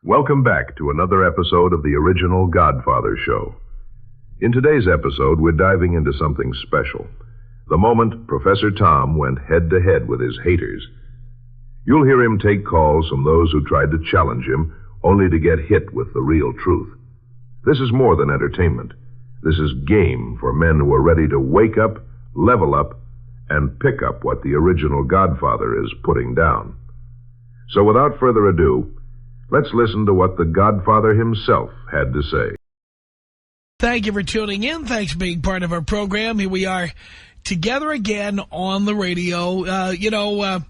Welcome back to another episode of the original Godfather show. In today's episode, we're diving into something special. The moment Professor Tom went head-to-head with his haters. You'll hear him take calls from those who tried to challenge him, only to get hit with the real truth. This is more than entertainment. This is game for men who are ready to wake up, level up, and pick up what the original Godfather is putting down. So without further ado, let's listen to what the Godfather himself had to say. Thank you for tuning in. Thanks for being part of our program. Here we are together again on the radio. Of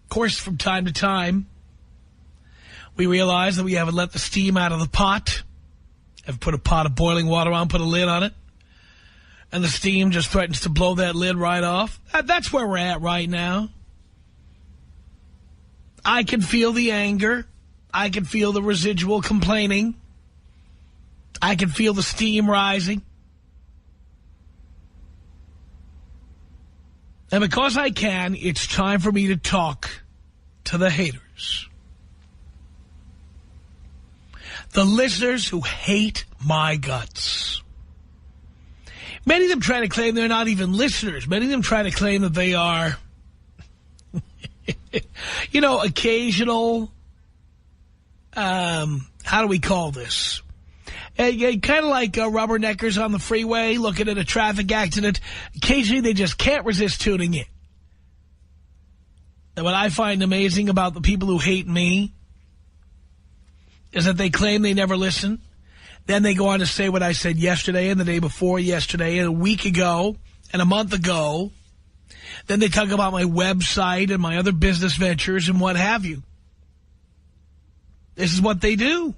course, from time to time, we realize that we haven't let the steam out of the pot. Have put a pot of boiling water on, put a lid on it, and the steam just threatens to blow that lid right off. That's where we're at right now. I can feel the anger. I can feel the residual complaining. I can feel the steam rising. And because I can, it's time for me to talk to the haters. The listeners who hate my guts. Many of them try to claim they're not even listeners. Many of them try to claim that they are, occasional, how do we call this? Kind of like rubberneckers on the freeway looking at a traffic accident. Occasionally they just can't resist tuning in. And what I find amazing about the people who hate me is that they claim they never listen. Then they go on to say what I said yesterday and the day before yesterday and a week ago and a month ago. Then they talk about my website and my other business ventures and what have you. This is what they do.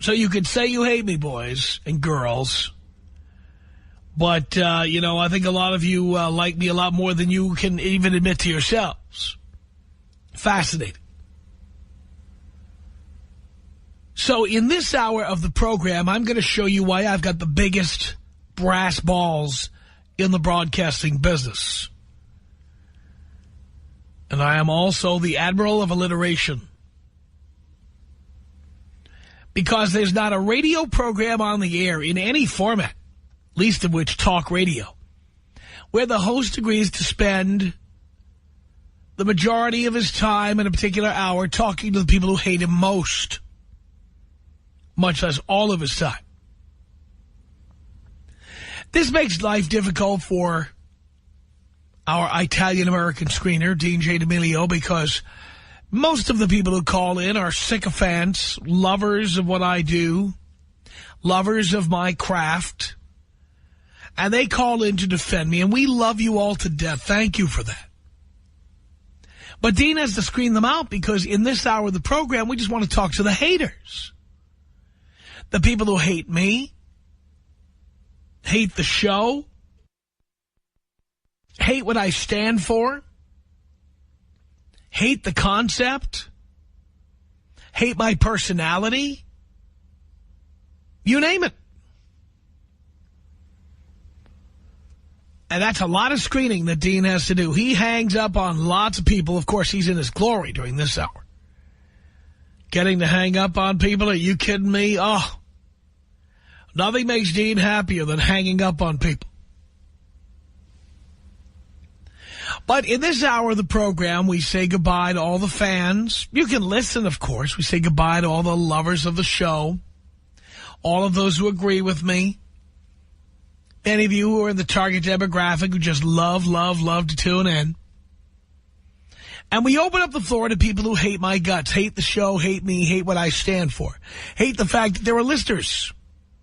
So you could say you hate me, boys and girls. But, I think a lot of you like me a lot more than you can even admit to yourselves. Fascinating. So in this hour of the program, I'm going to show you why I've got the biggest brass balls in the broadcasting business. And I am also the Admiral of Alliteration. Because there's not a radio program on the air in any format, least of which talk radio, where the host agrees to spend the majority of his time in a particular hour talking to the people who hate him most, much less all of his time. This makes life difficult for our Italian-American screener, Dean J. D'Amelio, because most of the people who call in are sycophants, lovers of what I do, lovers of my craft, and they call in to defend me, and we love you all to death. Thank you for that. But Dean has to screen them out because in this hour of the program, we just want to talk to the haters. The people who hate me, hate the show, hate what I stand for, hate the concept, hate my personality, you name it. And that's a lot of screening that Dean has to do. He hangs up on lots of people. Of course, he's in his glory during this hour. Getting to hang up on people, are you kidding me? Oh, nothing makes Dean happier than hanging up on people. But in this hour of the program, we say goodbye to all the fans. You can listen, of course. We say goodbye to all the lovers of the show, all of those who agree with me, any of you who are in the target demographic who just love to tune in. And we open up the floor to people who hate my guts, hate the show, hate me, hate what I stand for, hate the fact that there are listeners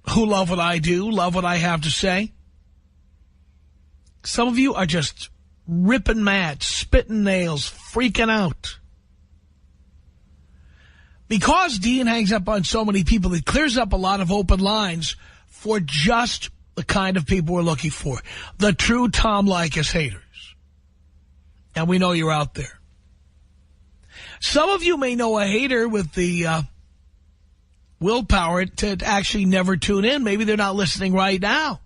who love what I do, love what I have to say. Some of you are just ripping mad, spitting nails, freaking out. Because Dean hangs up on so many people, it clears up a lot of open lines for just the kind of people we're looking for. The true Tom Leykis haters. And we know you're out there. Some of you may know a hater with the willpower to actually never tune in. Maybe they're not listening right now.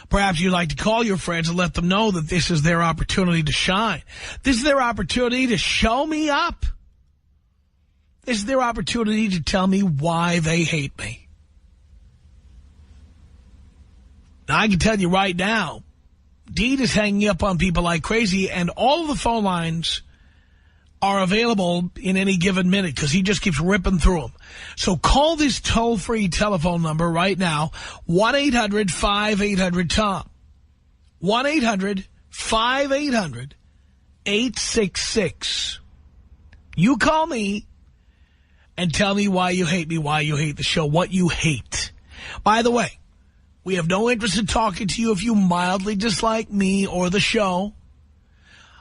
Perhaps you'd like to call your friends and let them know that this is their opportunity to shine. This is their opportunity to show me up. This is their opportunity to tell me why they hate me. Now, I can tell you right now, Dean is hanging up on people like crazy, and all of the phone lines are available in any given minute because he just keeps ripping through them. So call this toll-free telephone number right now, 1-800-5800-TOM. 1-800-5800-866. You call me and tell me why you hate me, why you hate the show, what you hate. By the way, we have no interest in talking to you if you mildly dislike me or the show.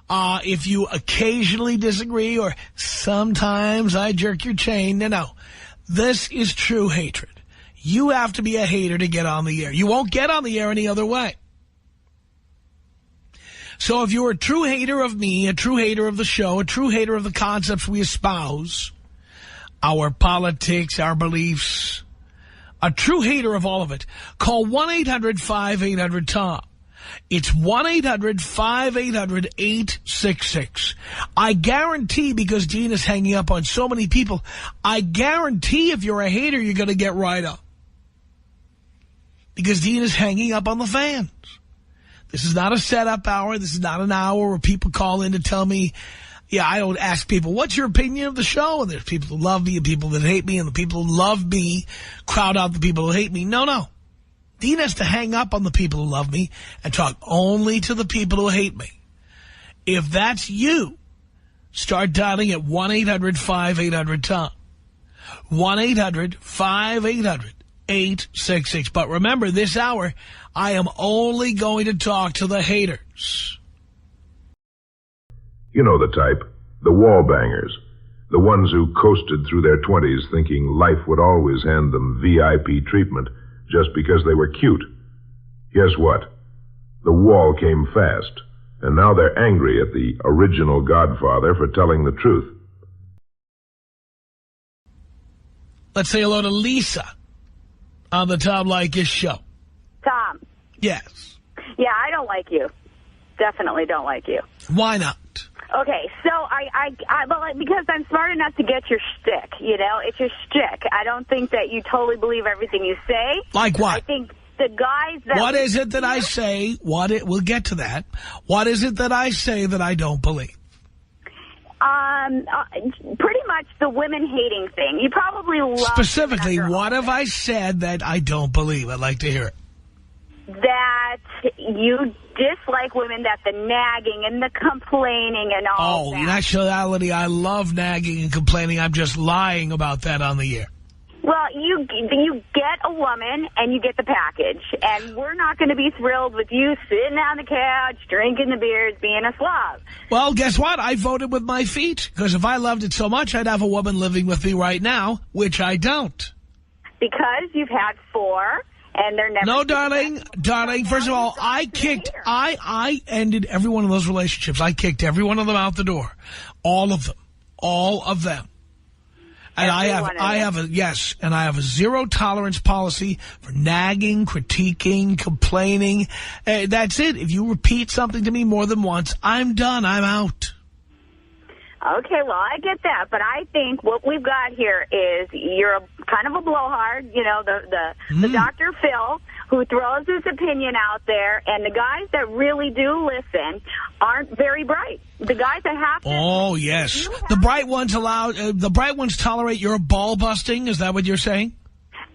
If you occasionally disagree or sometimes I jerk your chain. No. This is true hatred. You have to be a hater to get on the air. You won't get on the air any other way. So if you're a true hater of me, a true hater of the show, a true hater of the concepts we espouse, our politics, our beliefs, a true hater of all of it, call 1-800-5800-TOM. It's 1-800-5800-866. I guarantee, because Dean is hanging up on so many people, I guarantee if you're a hater, you're going to get right up. Because Dean is hanging up on the fans. This is not a setup hour. This is not an hour where people call in to tell me, yeah, I don't ask people, what's your opinion of the show? And there's people who love me and people that hate me, and the people who love me crowd out the people who hate me. No. Dean has to hang up on the people who love me and talk only to the people who hate me. If that's you, start dialing at 1-800-5800-TOM. 1-800-5800-866. But remember, this hour, I am only going to talk to the haters. You know the type, the wall bangers, the ones who coasted through their 20s thinking life would always hand them VIP treatment just because they were cute. Guess what? The wall came fast, and now they're angry at the original Godfather for telling the truth. Let's say hello to Lisa on the Tom Leykis show. Tom. Yes. Yeah, I don't like you. Definitely don't like you. Why not? Okay, so because I'm smart enough to get your shtick, you know? It's your shtick. I don't think that you totally believe everything you say. Like what? I think the guys that... What is it that I say? We'll get to that. What is it that I say that I don't believe? Pretty much the women hating thing. You probably love... Specifically, what have I said that I don't believe? I'd like to hear it. That you dislike women, that the nagging and the complaining and all that. Oh, in actuality, I love nagging and complaining. I'm just lying about that on the air. Well, you get a woman and you get the package. And we're not going to be thrilled with you sitting on the couch, drinking the beers, being a slob. Well, guess what? I voted with my feet. Because if I loved it so much, I'd have a woman living with me right now, which I don't. Because you've had 4... and they're never... No, darling, first of all, I ended every one of those relationships. I kicked every one of them out the door. All of them. And I have a zero tolerance policy for nagging, critiquing, complaining. That's it. If you repeat something to me more than once, I'm done. I'm out. Okay, well, I get that, but I think what we've got here is you're kind of a blowhard, you know, the Dr. Phil, who throws his opinion out there, and the guys that really do listen aren't very bright. The guys that have to... Oh, yes. The bright ones tolerate your ball busting? Is that what you're saying?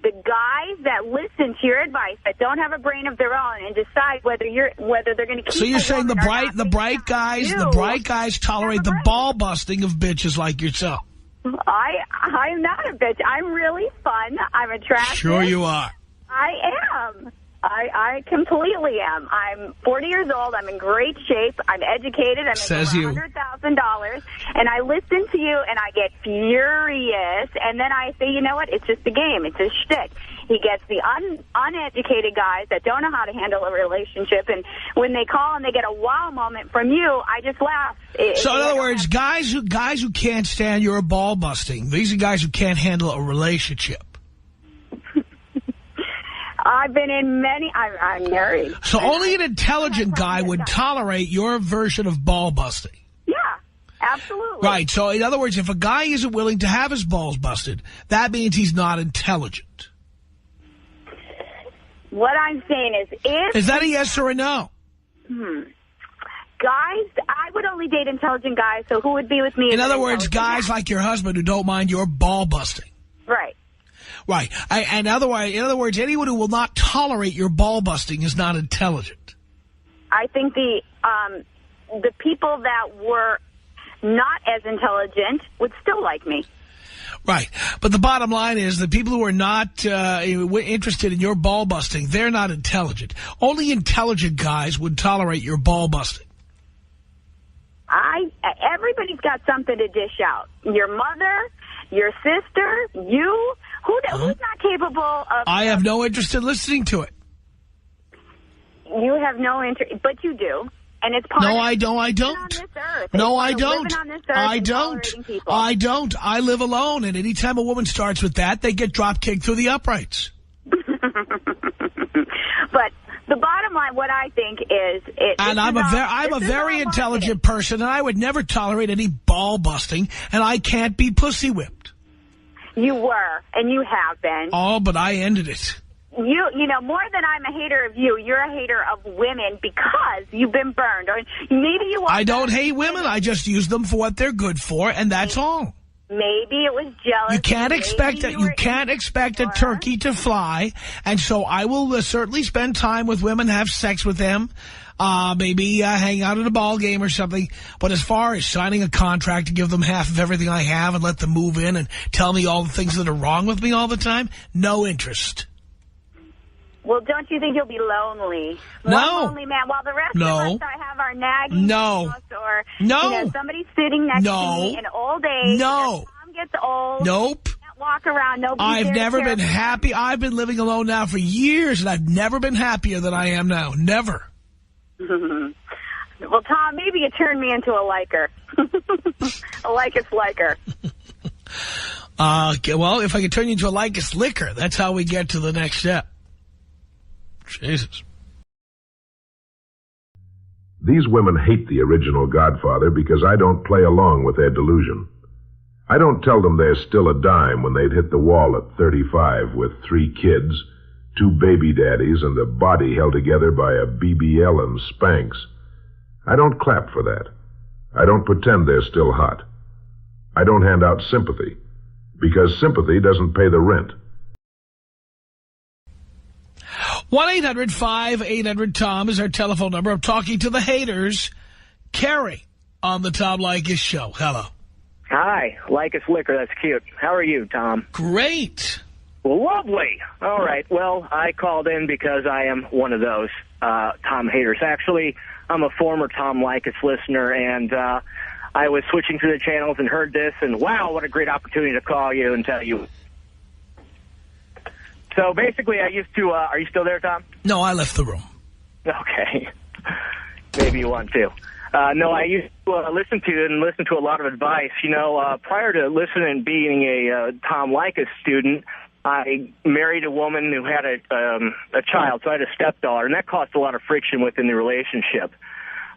The guys that listen to your advice, that don't have a brain of their own, and decide whether they're going to keep. So you're saying the bright guys tolerate the ball busting of bitches like yourself? I'm not a bitch. I'm really fun. I'm attractive. Sure you are. I am. I completely am. I'm 40 years old. I'm in great shape. I'm educated. I'm making $100,000. And I listen to you, and I get furious. And then I say, you know what? It's just a game. It's a shtick. He gets the uneducated guys that don't know how to handle a relationship. And when they call and they get a wow moment from you, I just laugh. So in other words, guys who can't stand your ball busting, these are guys who can't handle a relationship. I've been in many. I'm married. So only an intelligent guy would tolerate your version of ball busting. Yeah, absolutely. Right. So in other words, if a guy isn't willing to have his balls busted, that means he's not intelligent. What I'm saying is that a yes or a no? Guys, I would only date intelligent guys, so who would be with me? In other words, guys like your husband who don't mind your ball busting. Right. Right. In other words, anyone who will not tolerate your ball busting is not intelligent. I think the people that were not as intelligent would still like me. Right. But the bottom line is the people who are not interested in your ball busting, they're not intelligent. Only intelligent guys would tolerate your ball busting. Everybody's got something to dish out. Your mother, your sister, you. Who's not capable of... I have no interest in listening to it. You have no interest, but you do. And it's part No, of I don't. No, I don't. I don't. I live alone, and anytime a woman starts with that, they get drop-kicked through the uprights. But the bottom line, what I think is... I'm a very intelligent person, and I would never tolerate any ball busting, and I can't be pussy whipped. You were, and you have been. Oh, but I ended it. You know, more than I'm a hater of you, you're a hater of women because you've been burned. Or maybe you... I don't hate women. I just use them for what they're good for, and that's all. Maybe it was jealous. You can't expect a turkey to fly, and so I will certainly spend time with women, have sex with them, maybe hang out at a ball game or something. But as far as signing a contract to give them half of everything I have and let them move in and tell me all the things that are wrong with me all the time, no interest. Well, don't you think you'll be lonely? No. One lonely man. While the rest of us have our nagging. No. Or, no. Somebody sitting next to me in old age. No. Mom gets old. Nope. Can't walk around. Nobody's I've never been happy. I've been living alone now for years, and I've never been happier than I am now. Never. Well, Tom, maybe you turned me into a liker. A Leykis liker. Well, if I could turn you into a Leykis licker, that's how we get to the next step. Jesus. These women hate the original Godfather because I don't play along with their delusion. I don't tell them they're still a dime when they'd hit the wall at 35 with 3 kids, 2 baby daddies, and a body held together by a BBL and Spanx. I don't clap for that. I don't pretend they're still hot. I don't hand out sympathy, because sympathy doesn't pay the rent. 1-800-5800-TOM is our telephone number. I'm talking to the haters. Carrie on the Tom Leykis Show. Hello. Hi, Leykis licker. That's cute. How are you, Tom? Great. Lovely. All right. Well, I called in because I am one of those Tom haters. Actually, I'm a former Tom Leykis listener, and I was switching through the channels and heard this, and wow, what a great opportunity to call you and tell you. So basically, I used to, are you still there, Tom? No, I left the room. Okay. Maybe you want to. No, I used to listen to a lot of advice. You know, prior to listening and being a Tom Leykis student, I married a woman who had a child, so I had a stepdaughter, and that caused a lot of friction within the relationship.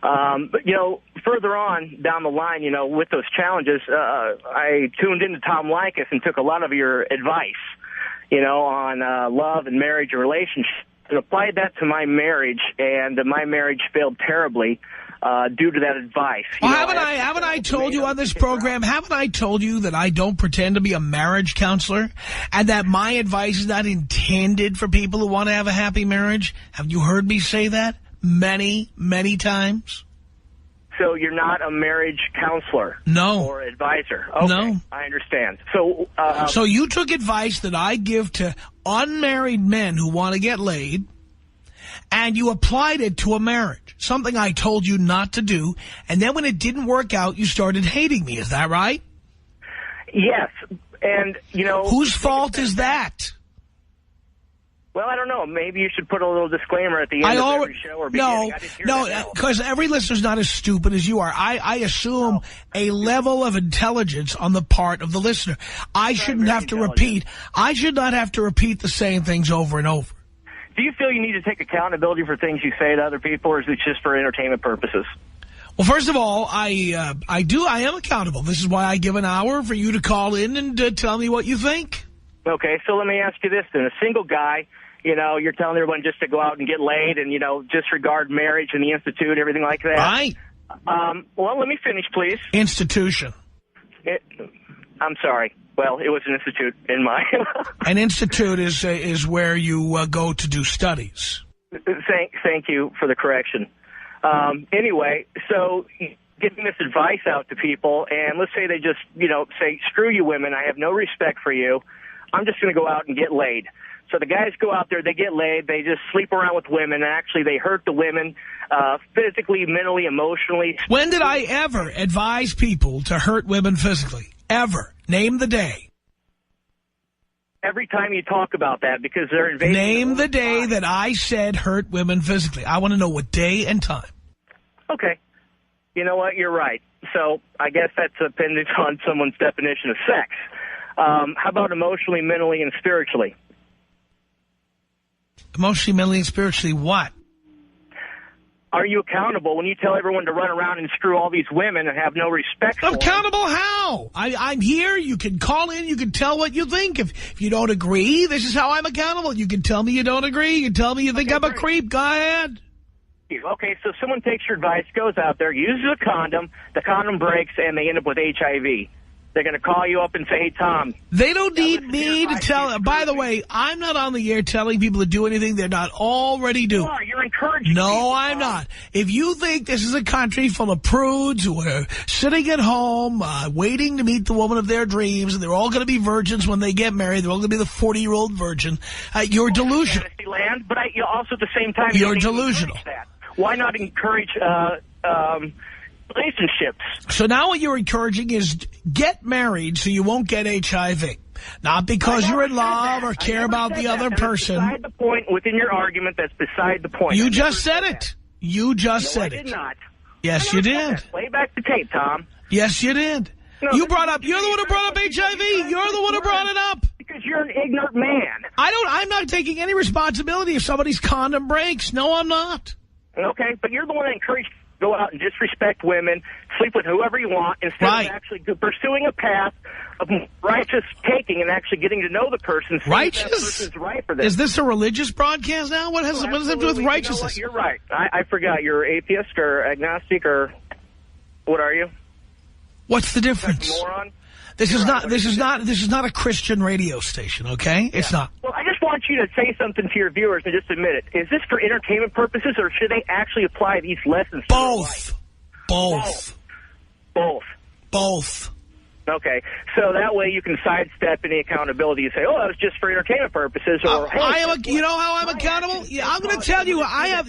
But, you know, further on down the line, you know, with those challenges, I tuned into Tom Leykis and took a lot of your advice, you know, on love and marriage and relationships, and applied that to my marriage, and my marriage failed terribly due to that advice. Well, haven't I told you on this program, haven't I told you that I don't pretend to be a marriage counselor, and that my advice is not intended for people who want to have a happy marriage? Have you heard me say that many, many times? So you're not a marriage counselor? No. Or advisor? Okay, no. I understand. So so you took advice that I give to unmarried men who want to get laid, and you applied it to a marriage, something I told you not to do, and then when it didn't work out, you started hating me. Is that right? Yes. And, you know... Whose fault is that? Well, I don't know. Maybe you should put a little disclaimer at the end of every show or beginning. No, because every listener's not as stupid as you are. I assume a level of intelligence on the part of the listener. I shouldn't have to repeat. I should not have to repeat the same things over and over. do you feel you need to take accountability for things you say to other people, or is it just for entertainment purposes? Well, first of all, I am accountable. This is why I give an hour for you to call in and tell me what you think. Okay, so let me ask you this then. A single guy, you know, you're telling everyone just to go out and get laid and, you know, disregard marriage and the institute, everything like that. Right. Well, let me finish, please. Institution. I'm sorry. Well, it was an institute in my... An institute is where you go to do studies. Thank you for the correction. Anyway, so getting this advice out to people, and let's say they just, you know, say, screw you women, I have no respect for you. I'm just going to go out and get laid. So the guys go out there, they get laid, they just sleep around with women, and actually they hurt the women physically, mentally, emotionally. When did I ever advise people to hurt women physically? Ever. Name the day. Every time you talk about that, because they're invading... Name the day that I said hurt women physically. I want to know what day and time. Okay. You know what? You're right. So I guess that's dependent on someone's definition of sex. How about emotionally, mentally, and spiritually? Emotionally, mentally, and spiritually what? Are you accountable when you tell everyone to run around and screw all these women and have no respect for them? Accountable how? I'm here. You can call in. You can tell what you think. If you don't agree, this is how I'm accountable. You can tell me you don't agree. You can tell me you think I'm a creep. Go ahead. Okay, so someone takes your advice, goes out there, uses a condom, the condom breaks, and they end up with HIV. They're going to call you up and say, hey, Tom. They don't need me to tell. By the way, I'm not on the air telling people to do anything they're not already doing. You're encouraging No, people, I'm not. If you think this is a country full of prudes who are sitting at home waiting to meet the woman of their dreams, and they're all going to be virgins when they get married, they're all going to be the 40-year-old virgin, you're delusional. Land, but also at the same time, you're delusional. That. Why not encourage relationships? So now what you're encouraging is get married so you won't get HIV. Not because you're in love or care about the other person. That's beside the point within your argument. That's beside the point. You just said it. You just said it. I did not. Yes, you did. Play back the tape, Tom. Yes, you did. No, you're the one who brought up HIV. You're the one who brought it up. Because you're an ignorant man. I'm not taking any responsibility if somebody's condom breaks. No, I'm not. Okay, but you're the one that encouraged you to go out and disrespect women, sleep with whoever you want, instead of actually pursuing a path of righteous taking and actually getting to know the person. Righteous? That person's right for this. Is this a religious broadcast now? What does it do with righteousness? You know what? You're right. I forgot. You're atheist or agnostic or what are you? What's the difference? Moron? This is not a Christian radio station, okay? It's not. Well, I just want you to say something to your viewers and just admit it. Is this for entertainment purposes, or should they actually apply these lessons to their life? Both. Okay, so that way you can sidestep any accountability and say, oh, that was just for entertainment purposes. Or you know how I'm accountable? Yeah, I'm going to tell you, I have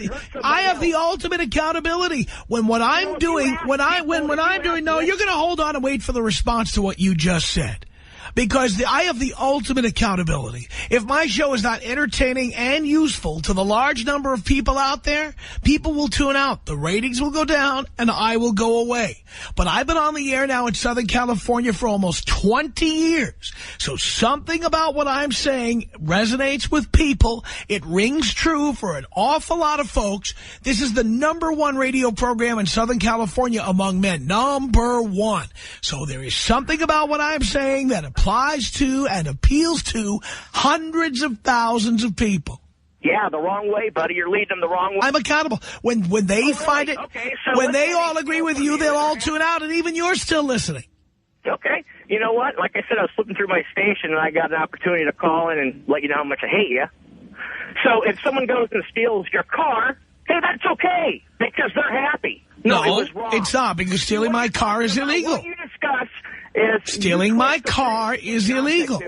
the ultimate accountability. When what I'm doing, no, you're going to hold on and wait for the response to what you just said. Because I have the ultimate accountability. If my show is not entertaining and useful to the large number of people out there, people will tune out. The ratings will go down, and I will go away. But I've been on the air now in Southern California for almost 20 years. So something about what I'm saying resonates with people. It rings true for an awful lot of folks. This is the #1 radio program in Southern California among men. #1. So there is something about what I'm saying that applies to and appeals to hundreds of thousands of people. Yeah, the wrong way, buddy. You're leading them the wrong way. I'm accountable. When they find it, okay, so when they all agree with you, they'll all tune out, and even you're still listening. Okay. You know what? Like I said, I was flipping through my station, and I got an opportunity to call in and let you know how much I hate you. So if someone goes and steals your car, hey, that's okay, because they're happy. No, it was wrong. It's not, because stealing my car is illegal. What you discuss is... Stealing my car is illegal.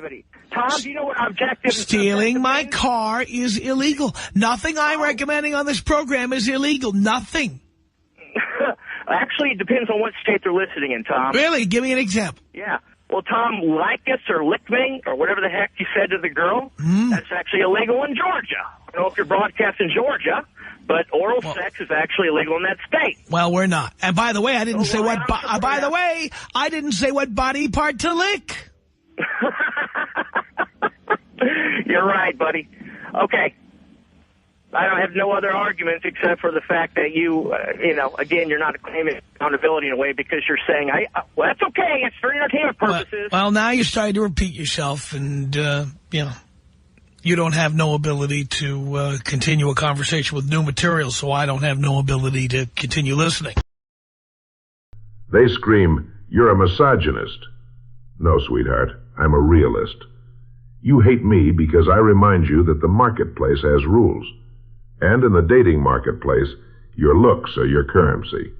Tom, do you know what objective... Stealing my car is illegal. Nothing I'm recommending on this program is illegal. Nothing. Actually, it depends on what state they're listening in, Tom. Really? Give me an example. Yeah. Well, Tom Leykis or Lickming or whatever the heck you said to the girl, that's actually illegal in Georgia. I don't know if you're broadcasting Georgia, but oral sex is actually illegal in that state. Well, we're not. And by the way, I didn't say what... by the way, I didn't say what body part to lick. You're right, buddy. Okay. I don't have no other arguments except for the fact that you, again, you're not claiming accountability in a way because you're saying, well, that's okay. It's for entertainment purposes. Well, now you're starting to repeat yourself, and, you don't have no ability to continue a conversation with new material, so I don't have no ability to continue listening. They scream, "You're a misogynist." No, sweetheart, I'm a realist. You hate me because I remind you that the marketplace has rules. And in the dating marketplace, your looks are your currency.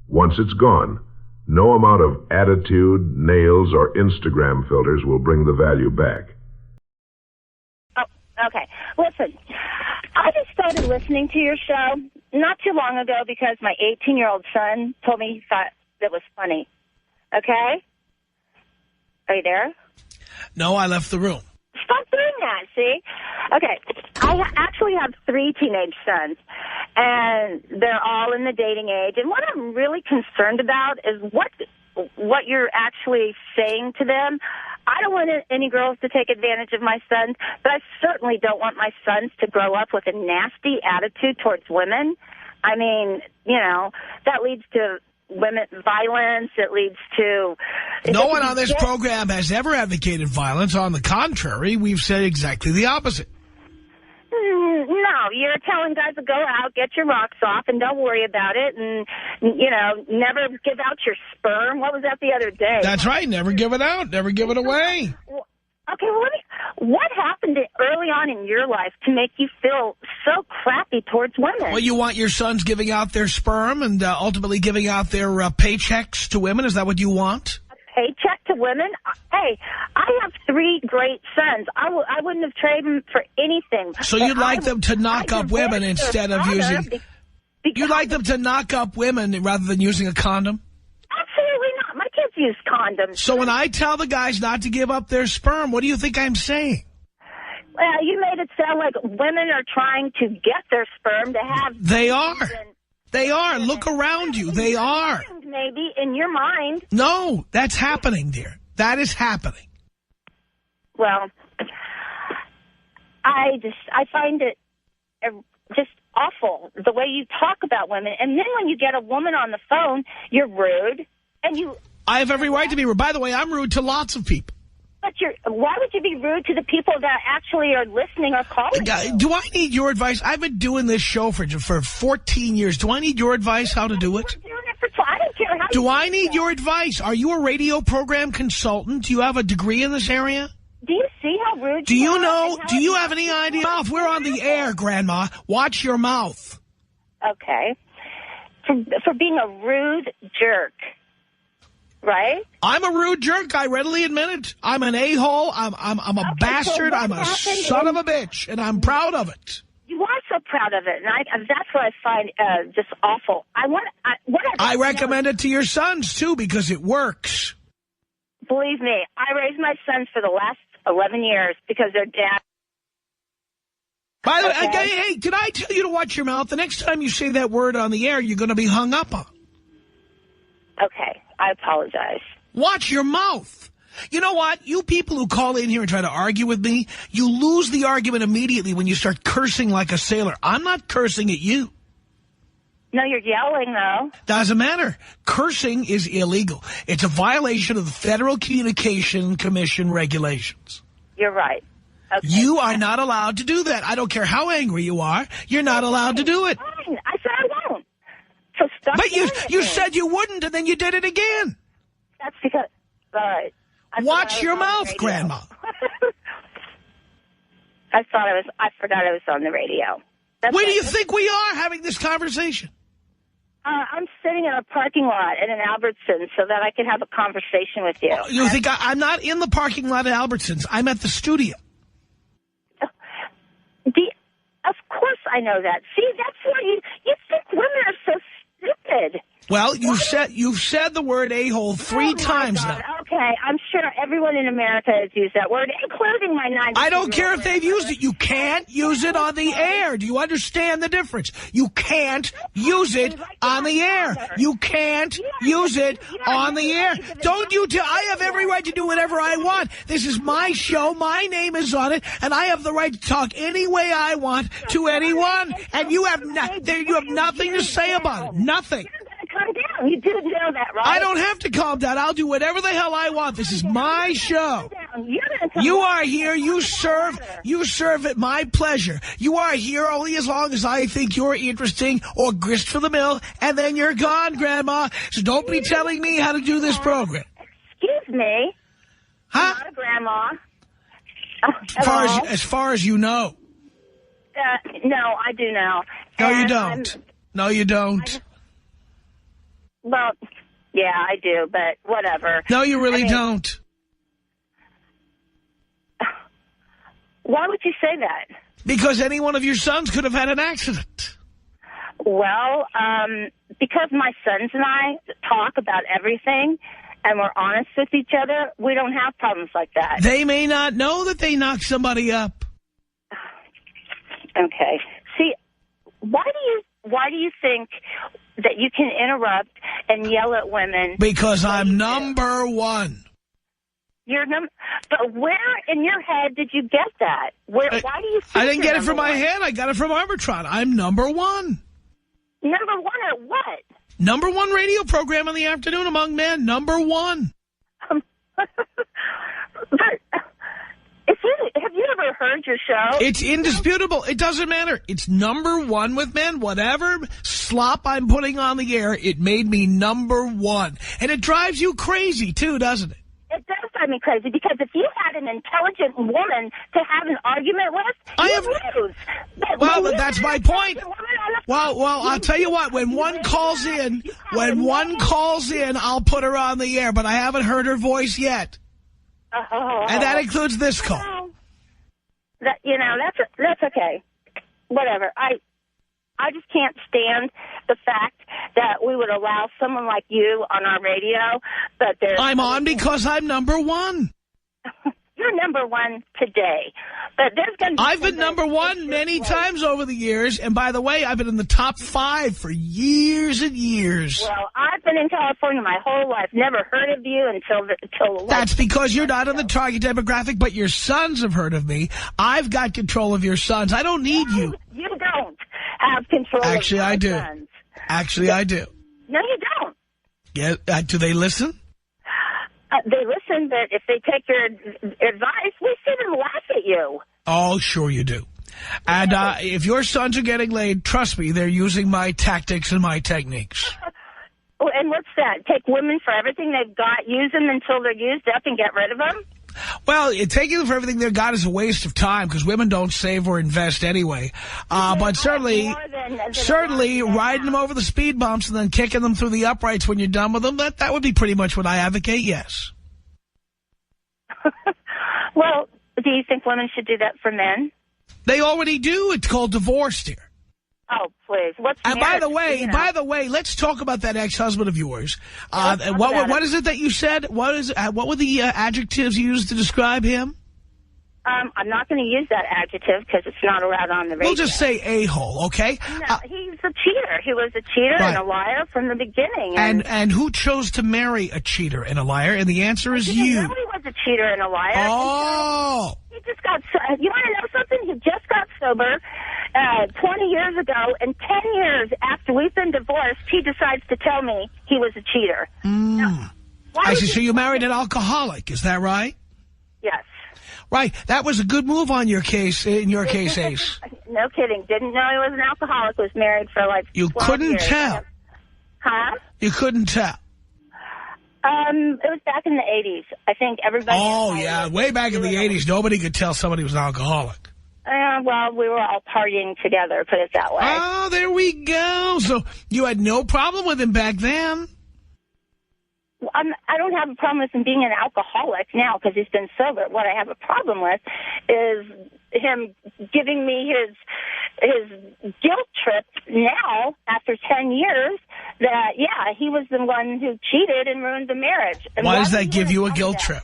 Once it's gone, no amount of attitude, nails, or Instagram filters will bring the value back. Okay, listen, I just started listening to your show not too long ago because my 18-year-old son told me he thought it was funny. Okay? Are you there? No, I left the room. Stop doing that, see? Okay, I actually have 3 teenage sons, and they're all in the dating age. And what I'm really concerned about is what you're actually saying to them. I don't want any girls to take advantage of my sons, but I certainly don't want my sons to grow up with a nasty attitude towards women. I mean, that leads to women violence. It leads to... No one on this program has ever advocated violence. On the contrary, we've said exactly the opposite. No, you're telling guys to go out, get your rocks off, and don't worry about it, and, never give out your sperm. What was that the other day? That's right. Never give it out. Never give it away. Okay, well, what happened early on in your life to make you feel so crappy towards women? Well, you want your sons giving out their sperm and ultimately giving out their paychecks to women? Is that what you want? Paycheck to women? Hey, I have 3 great sons. I wouldn't have traded them for anything. So you'd like them to knock up women instead of using... You'd like them to knock up women rather than using a condom? Absolutely not. My kids use condoms. So when I tell the guys not to give up their sperm, what do you think I'm saying? Well, you made it sound like women are trying to get their sperm to have... They are. They are. Look around you. They are. Maybe in your mind. No, that's happening, dear. That is happening. Well, I find it just awful, the way you talk about women. And then when you get a woman on the phone, you're rude. And I have every right to be rude. By the way, I'm rude to lots of people. But why would you be rude to the people that actually are listening or calling you? Do I need your advice? I've been doing this show for 14 years. Do I need your advice how to do it? I don't care how. Do I need your advice? Are you a radio program consultant? Do you have a degree in this area? Do you see how rude do you are? know? Do you have any idea? We're on the air, Grandma. Watch your mouth. Okay. For being a rude jerk. Right? I'm a rude jerk. I readily admit it. I'm an a-hole. I'm a bastard. I'm a son of a bitch, and I'm proud of it. You are so proud of it, and that's what I find just awful. I recommend it to your sons, too, because it works. Believe me, I raised my sons for the last 11 years because their dad... By the way, hey, did I tell you to watch your mouth? The next time you say that word on the air, you're going to be hung up on. Okay, I apologize. Watch your mouth. You know what? You people who call in here and try to argue with me, you lose the argument immediately when you start cursing like a sailor. I'm not cursing at you. No, you're yelling, though. Doesn't matter. Cursing is illegal. It's a violation of the Federal Communication Commission regulations. You're right. Okay. You are not allowed to do that. I don't care how angry you are. You're not allowed to do it. Fine. I said I won't. So stop. But you said you wouldn't, and then you did it again. That's because... All right. Watch your mouth, Grandma. I forgot I was on the radio. Where do you think we are having this conversation? I'm sitting in a parking lot at an Albertsons so that I can have a conversation with you. You think I'm not in the parking lot at Albertsons. I'm at the studio. Of course I know that. See, that's why you think women are so stupid. Well, you've said the word a-hole 3 times now. Okay, I'm sure everyone in America has used that word, including my 90. I don't care if they've used it. You can't use it on the air. Do you understand the difference? You can't use it on the air. You can't use it on the air. Don't you tell... I have every right to do whatever I want. This is my show. My name is on it, and I have the right to talk any way I want to anyone. And you have nothing to say about it. Nothing. Calm down. You do know that, right? I don't have to calm down. I'll do whatever the hell I want. This is my show. You are here. You serve at my pleasure. You are here only as long as I think you're interesting or grist for the mill, and then you're gone, Grandma. So don't be telling me how to do this program. Excuse me. Huh? I'm not a grandma. As far as you know. No, I do know. No, you don't. No, you don't. Well, yeah, I do, but whatever. No, you really don't. Why would you say that? Because any one of your sons could have had an accident. Well, because my sons and I talk about everything and we're honest with each other, we don't have problems like that. They may not know that they knocked somebody up. Okay. See, why do you think that you can interrupt and yell at women? Because I'm number one. But where in your head did you get that? Why do you think I didn't get it from my one? head. I got it from Arbitron. I'm number one. Number one at what? Number one radio program in the afternoon among men. Number one. Have you ever heard your show? It's indisputable. It doesn't matter. It's number one with men. Whatever slop I'm putting on the air, it made me number one. And it drives you crazy, too, doesn't it? It does drive me crazy, because if you had an intelligent woman to have an argument with, you lose. Well, that's my point. Well, I'll tell you what. When one calls in, I'll put her on the air, but I haven't heard her voice yet. And that includes this call. That's okay. Whatever. I just can't stand the fact that we would allow someone like you on our radio. But I'm on because I'm number one. You're number one today. But there's going to be I've been number one many times over the years. And by the way, I've been in the top 5 for years and years. Well, I've been in California my whole life. Never heard of you until That's because you're not in the target demographic, but your sons have heard of me. I've got control of your sons. I don't need you. You don't have control Actually, of my I do. sons. Actually, I do. No, you don't. Yeah, do they listen? They listen, but if they take your advice, we sit and laugh at you. Oh, sure you do. And if your sons are getting laid, trust me, they're using my tactics and my techniques. And what's that? Take women for everything they've got, use them until they're used up, and get rid of them? Well, taking them for everything they've got is a waste of time, because women don't save or invest anyway. But certainly riding them over the speed bumps and then kicking them through the uprights when you're done with them, that would be pretty much what I advocate, yes. Well, do you think women should do that for men? They already do. It's called divorce, dear. Oh, please. And by the way, let's talk about that ex-husband of yours. What is it that you said? What were the adjectives you used to describe him? I'm not going to use that adjective because it's not allowed on the radio. We'll just say a-hole, okay? No, he's a cheater. He was a cheater and a liar from the beginning. And who chose to marry a cheater and a liar? And the answer is you. He was a cheater and a liar. Oh. He just got, you want to know something? He just got sober 20 years ago, and 10 years after we've been divorced, he decides to tell me he was a cheater. Now, I see. So you married an alcoholic, is that right? Yes. Right. That was a good move on your case, in your case, Ace. No kidding. Didn't know he was an alcoholic. Was married for like 12 You couldn't years. tell. Huh? You couldn't tell. It was back in the 80s. I think everybody... Oh, yeah. Way back in the 80s, nobody could tell somebody was an alcoholic. Well, we were all partying together, put it that way. Oh, there we go. So you had no problem with him back then? Well, I don't have a problem with him being an alcoholic now because he's been sober. What I have a problem with is him giving me his guilt trip now after 10 years that, yeah, he was the one who cheated and ruined the marriage. And why does that give you a guilt trip?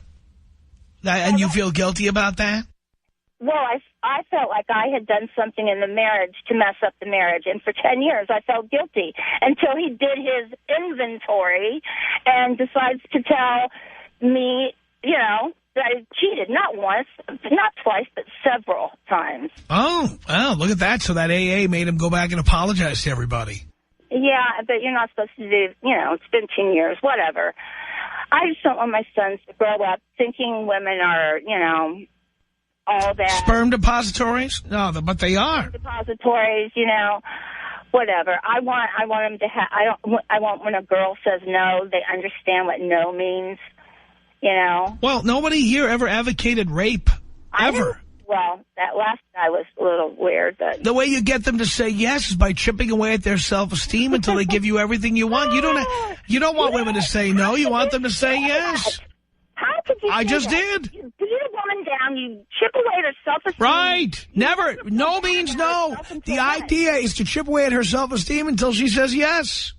And you feel guilty about that? Well, I felt like I had done something in the marriage to mess up the marriage. And for 10 years, I felt guilty until he did his inventory and decides to tell me, you know, that I cheated. Not once, not twice, but several times. Oh, look at that. So that AA made him go back and apologize to everybody. Yeah, but you're not supposed to do, you know, it's been 10 years, whatever. I just don't want my sons to grow up thinking women are, you know, all that. Sperm depositories? No, but they are. Sperm depositories, you know, whatever. I want them to have, I want when a girl says no, they understand what no means, you know. Well, nobody here ever advocated rape, ever. Well, that last guy was a little weird. But the way you get them to say yes is by chipping away at their self-esteem until they give you everything you want. You don't want women to say no. You want them to say yes. How could you? I just that? did. You beat a woman down. You chip away at her self-esteem. Right. Never. No means no. The idea is to chip away at her self-esteem until she says yes.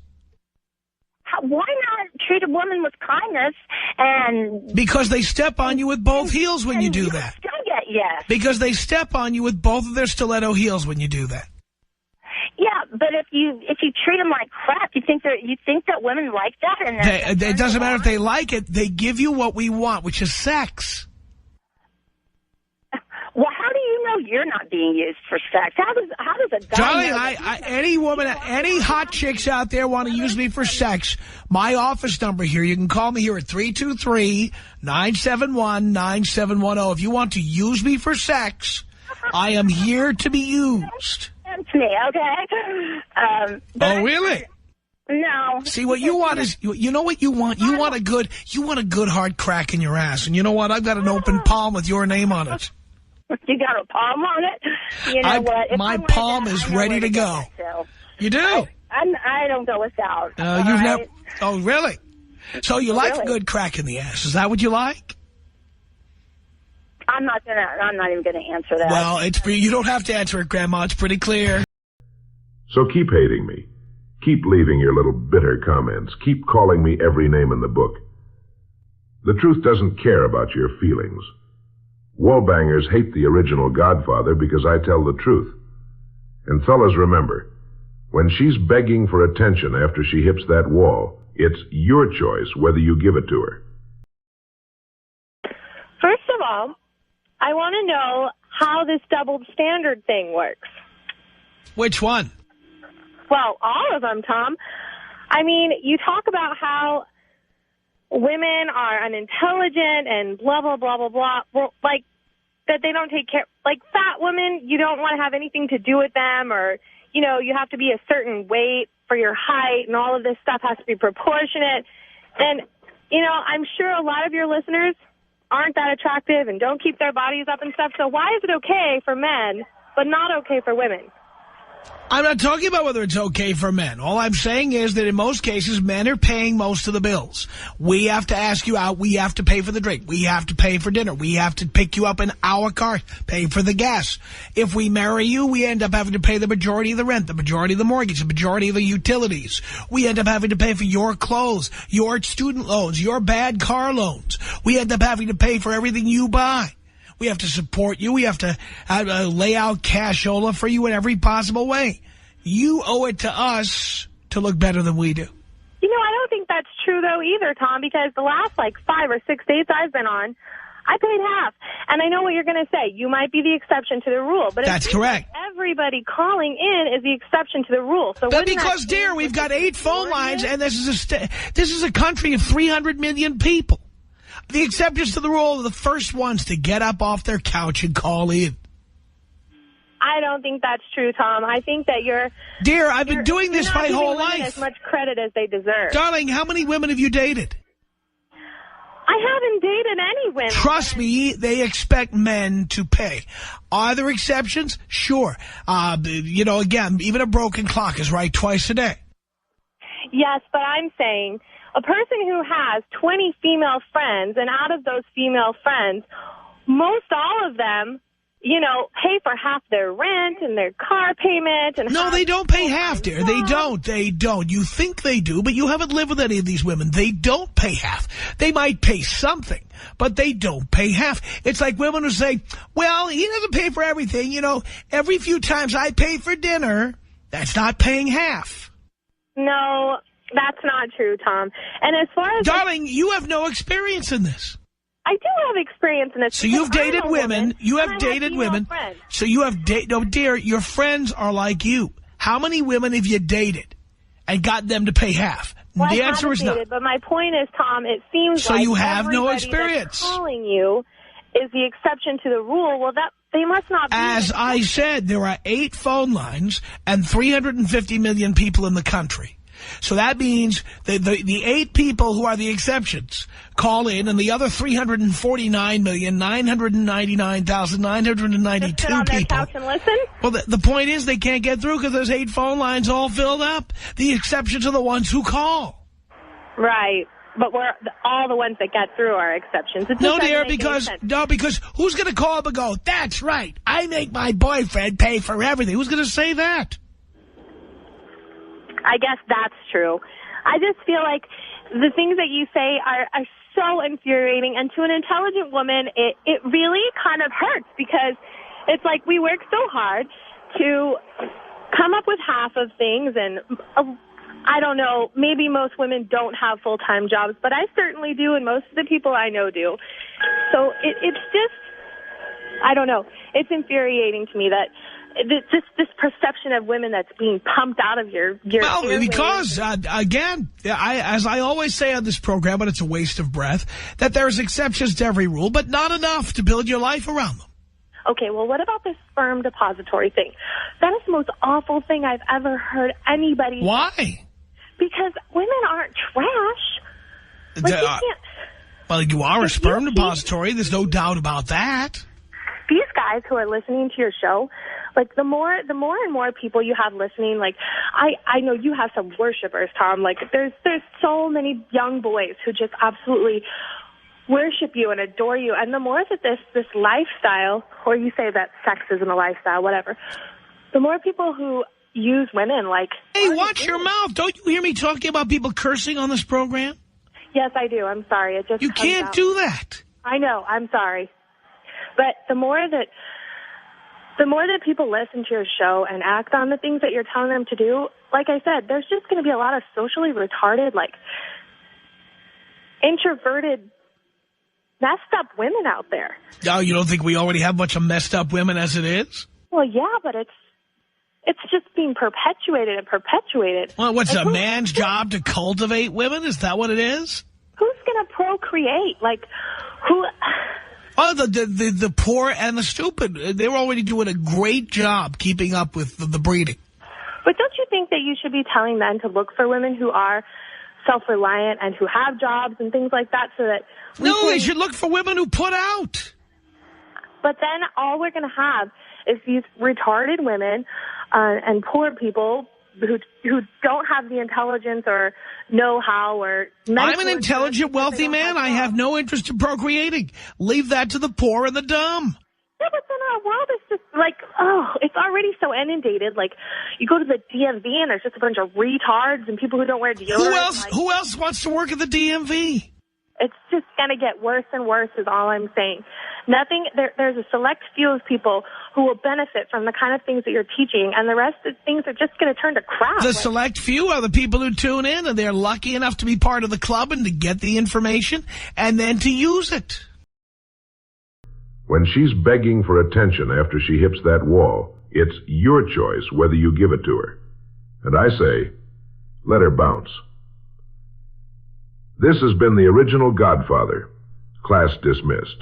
Why not treat a woman with kindness and... Because they step on you with both heels when you do that. Still get yes. Because they step on you with both of their stiletto heels when you do that. Yeah, but if you treat them like crap, you think that women like that? And it doesn't matter if they like it. They give you what we want, which is sex. Well, how do you know you're not being used for sex? How does a guy Darling, know any woman, any hot chicks out there want to use me for sex, my office number here, you can call me here at 323-971-9710. If you want to use me for sex, I am here to be used. To me, okay? Oh, really? No. See, what you want is, you know what you want? You want a good hard crack in your ass. And you know what? I've got an open palm with your name on it. You got a palm on it? You know what? If my palm is ready to go. You do? I don't go without. You've never... Oh, really? So you like a good crack in the ass. Is that what you like? I'm not even gonna answer that. Well, you don't have to answer it, Grandma. It's pretty clear. So keep hating me. Keep leaving your little bitter comments. Keep calling me every name in the book. The truth doesn't care about your feelings. Wallbangers hate the original Godfather because I tell the truth. And fellas, remember, when she's begging for attention after she hits that wall, it's your choice whether you give it to her. First of all, I want to know how this double standard thing works. Which one? Well, all of them, Tom. I mean, you talk about how women are unintelligent and blah, blah, blah, blah, blah. Well, like, that they don't take care. Like, fat women, you don't want to have anything to do with them, or, you know, you have to be a certain weight for your height, and all of this stuff has to be proportionate. And, you know, I'm sure a lot of your listeners aren't that attractive and don't keep their bodies up and stuff. So why is it okay for men, but not okay for women? I'm not talking about whether it's okay for men. All I'm saying is that in most cases, men are paying most of the bills. We have to ask you out. We have to pay for the drink. We have to pay for dinner. We have to pick you up in our car, pay for the gas. If we marry you, we end up having to pay the majority of the rent, the majority of the mortgage, the majority of the utilities. We end up having to pay for your clothes, your student loans, your bad car loans. We end up having to pay for everything you buy. We have to support you. We have to lay out cashola for you in every possible way. You owe it to us to look better than we do. You know, I don't think that's true, though, either, Tom, because the last, 5 or 6 dates I've been on, I paid half. And I know what you're going to say. You might be the exception to the rule. But that's correct. Everybody calling in is the exception to the rule. So because, dear, we've got 8 phone lines, and this is a country of 300 million people. The exceptions to the rule are the first ones to get up off their couch and call in. I don't think that's true, Tom. I think that you're... Dear, I've been doing this my whole life. You're not giving women as much credit as they deserve. Darling, how many women have you dated? I haven't dated any women. Trust me, they expect men to pay. Are there exceptions? Sure. You know, again, even a broken clock is right twice a day. Yes, but I'm saying a person who has 20 female friends, and out of those female friends, most all of them pay for half their rent and their car payment. And no, they don't pay half, dear. They don't. You think they do, but you haven't lived with any of these women. They don't pay half. They might pay something, but they don't pay half. It's like women who say, well, he doesn't pay for everything. Every few times I pay for dinner, that's not paying half. No, that's not true, Tom. And as far as... Darling, you have no experience in this. I do have experience in this. So you've dated women. You have dated women. Friends. So you have dated... No, dear, your friends are like you. How many women have you dated and got them to pay half? Well, the answer is no. But my point is, Tom, it seems so like you have no experience. That's calling you is the exception to the rule. Well, they must not be. As I said, there are 8 phone lines and 350 million people in the country. So that means the 8 people who are the exceptions call in, and the other 349,999,992 just sit on their couch and listen? Well, the point is they can't get through because there's 8 phone lines all filled up. The exceptions are the ones who call. Right. But all the ones that get through are exceptions. No, dear, because who's going to call up and go, that's right, I make my boyfriend pay for everything. Who's going to say that? I guess that's true. I just feel like the things that you say are so infuriating, and to an intelligent woman, it really kind of hurts, because it's like we work so hard to come up with half of things, and I don't know, maybe most women don't have full-time jobs, but I certainly do, and most of the people I know do. So it's just, I don't know, it's infuriating to me that just this perception of women that's being pumped out of your well, because, again, as I always say on this program, but it's a waste of breath, that there's exceptions to every rule, but not enough to build your life around them. Okay, well, what about this sperm depository thing? That is the most awful thing I've ever heard anybody Why? say. Because women aren't trash. Like, you can't... Well, you are a sperm depository. There's no doubt about that. These guys who are listening to your show, like, the more and more people you have listening, like, I know you have some worshipers, Tom. Like, there's so many young boys who just absolutely worship you and adore you. And the more that this lifestyle, or you say that sex isn't a lifestyle, whatever, the more people who use women, like... Hey, watch your mouth. Don't you hear me talking about people cursing on this program? Yes, I do. I'm sorry. It just You can't do that. I know. I'm sorry. But the more that people listen to your show and act on the things that you're telling them to do, like I said, there's just going to be a lot of socially retarded, like, introverted, messed up women out there. Oh, you don't think we already have a bunch of messed up women as it is? Well, yeah, but it's just being perpetuated and perpetuated. Well, what's a man's job to cultivate women? Is that what it is? Who's going to procreate? Like, who... Oh, the poor and the stupid. They're already doing a great job keeping up with the breeding. But don't you think that you should be telling men to look for women who are self-reliant and who have jobs and things like that, so that... They should look for women who put out. But then all we're going to have is these retarded women and poor people who don't have the intelligence or know-how or... I'm an intelligent, wealthy man. I have no interest in procreating. Leave that to the poor and the dumb. Yeah, but then our world is just like, it's already so inundated. Like, you go to the DMV and there's just a bunch of retards and people who don't wear deodorant. Who else wants to work at the DMV? It's just going to get worse and worse is all I'm saying. There's a select few of people who will benefit from the kind of things that you're teaching, and the rest of things are just going to turn to crap. The select few are the people who tune in, and they're lucky enough to be part of the club and to get the information and then to use it. When she's begging for attention after she hits that wall, it's your choice whether you give it to her. And I say, let her bounce. This has been the original Godfather. Class dismissed.